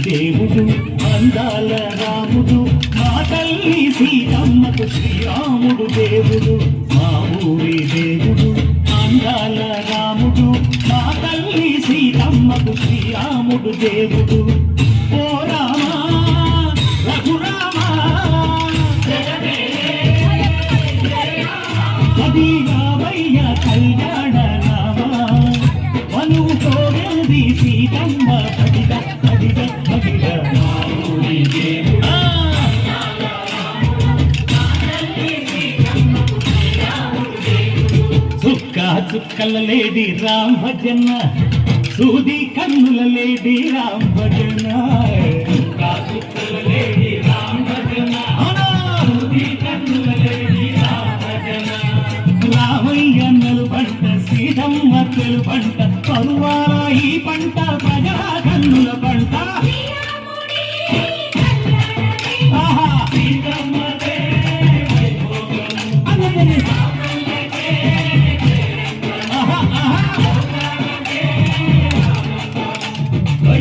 దేవుడు అందాల రాముడు మా తల్లి సీతమ్మకు శ్రీరాముడు దేవుడు మా ఊరి దేవుడు అందాల రాముడు మా తల్లి సీతమ్మకు శ్రీరాముడు దేవుడు ఓ రామా రఘురామా కదిగావయ్య కళ్యాణ నామా మనువు కోరింది సీతమ్మ పడిద పడిద పడిద మా ఊరి దేవుడు చుక్కల లేడి రామ్ భజన సూది కన్నుల లేడి రామ్ భజన చుక్కల లేడి రామ్ భజన సూది కన్నుల లేడి రామ్ భజన రామయ్యన్నలు పంట సీతమ్మ తెలు పంట పరువాల ఈ పంట ప్రజా కన్నుల పంట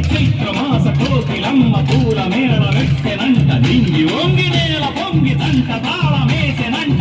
చైత్రమాస కోకిలమ్మ పూల మేళ వెట్టెనంట నింగి వంగి నేల పొంగి తంట తాళమేసెనంట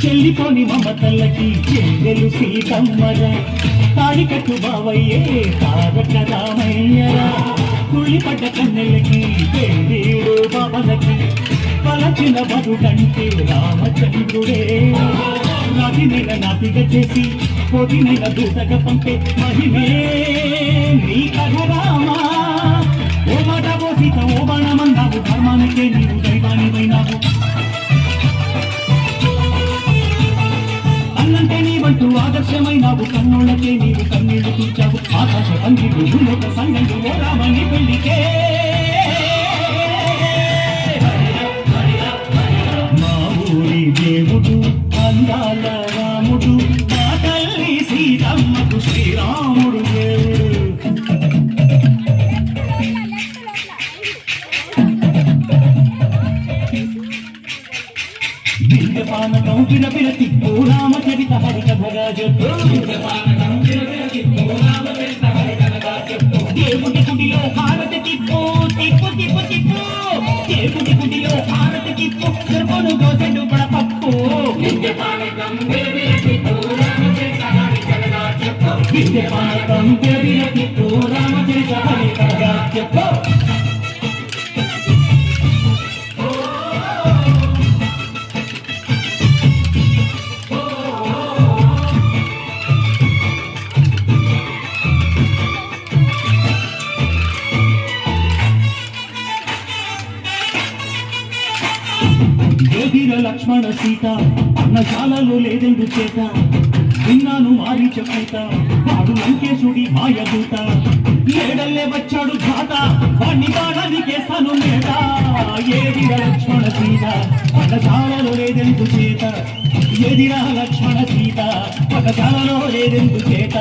చెల్లిపోని మమతల్లకి చెల్లెలు సీతమ్మరా తాడికట్టు బావయ్యే తారక రామయ్యరా తుళ్ళిపడ్డ కన్నెలకి పెళ్ళీడు బావలకి పలచిన బతుకంటే రామచంద్రుడే నదినైన నాపిక చేసి పొదినైన దూతగా పంపే మహిమే నీ కథ రామా ఓ మాట ఓ సీత ఓ బాణమన్నావు ధర్మానికే నీవు దైవానివైనావు అన్నంటే నీవంటూ ఆదర్శమైనావు కన్నులకే నీవు కన్నీళ్లు తీర్చావు ఆకాశ పంగిడు భూలోక సంగండు ఓ రామని పెళ్లికే మా ఊరి దేవుడు అందాల రాముడు మా తల్లి సీతమ్మకు శ్రీరాముడు దేవుడు దివ్యపానకం విరవిర తిప్పు రామచరిత హరికథగా చెప్పు దేవుడి గుడిలో హారతి తిప్పు తిప్పు తిప్పు తిప్పు దేవుడి గుడిలో హారతి తిప్పు చెరుపును దోసెడు పడపప్పు దివ్యపానకం విరవిర తిప్పు రామచరిత హరికథగా చెప్పు ఎదిర లక్ష్మణ సీత అన్నశాలలో లేదెందు చేత విన్నాను మారి చెప్పుత వాడు లంకేశుడి మాయదూత ఏడల్లే వచ్చాడు ఘాట వాణ్ణి బాణానికేస్తాను మేట ఏదిర లక్ష్మణ సీత అన్నశాలలో లేదెందు చేత ఎదిర లక్ష్మణ సీత పగశాలలో లేదెందు చేత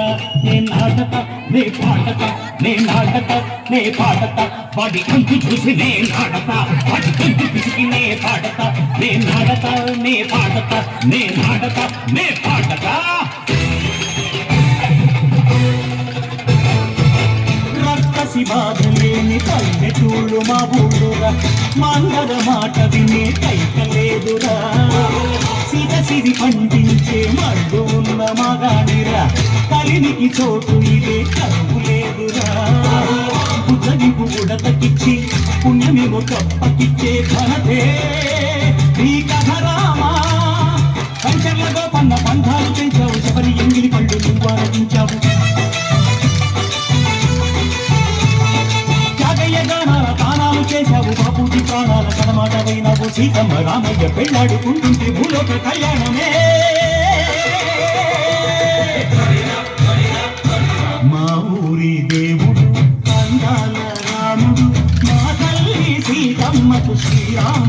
నేను నాటక నే పాటక నే నాటక నే పాటక వాడి కంపు చూసి నే నాడత వాడి కంపు పిసికి నే పాడత నే నాడత నే పాడత నే నాడత నే పాడత రక్కసి బాధలేని పల్లెటూళ్ళు మా ఊళ్ళురా మందర మాట వినే కైకలేదురా సీత సిరి పండించే మడ్డు ఉన్న మగాడిరా కలినికి చోటు ఇదే కరువు లేదురా బుద్ధనిపు ఉడతకిచ్చి పుణ్యమేమో కప్పకిచ్చే ఘనతే నీ కథ రామా పంచర్లతో పన్న పంధాలు పెంచావు శబరి ఎంగిలి పళ్ళు నువ్వు ఆరగించావు త్యాగయ్య గానాల తానాలు చేశావు బాపూజీ ప్రాణాల కనమాటవైనావు సీతమ్మ రామయ్య పెళ్ళాడుకుంటుంటే భూలోక కళ్యాణమే మా ఊరి దేవుడు అందాల రాముడు మా తల్లి సీతమ్మకు శ్రీరాముడు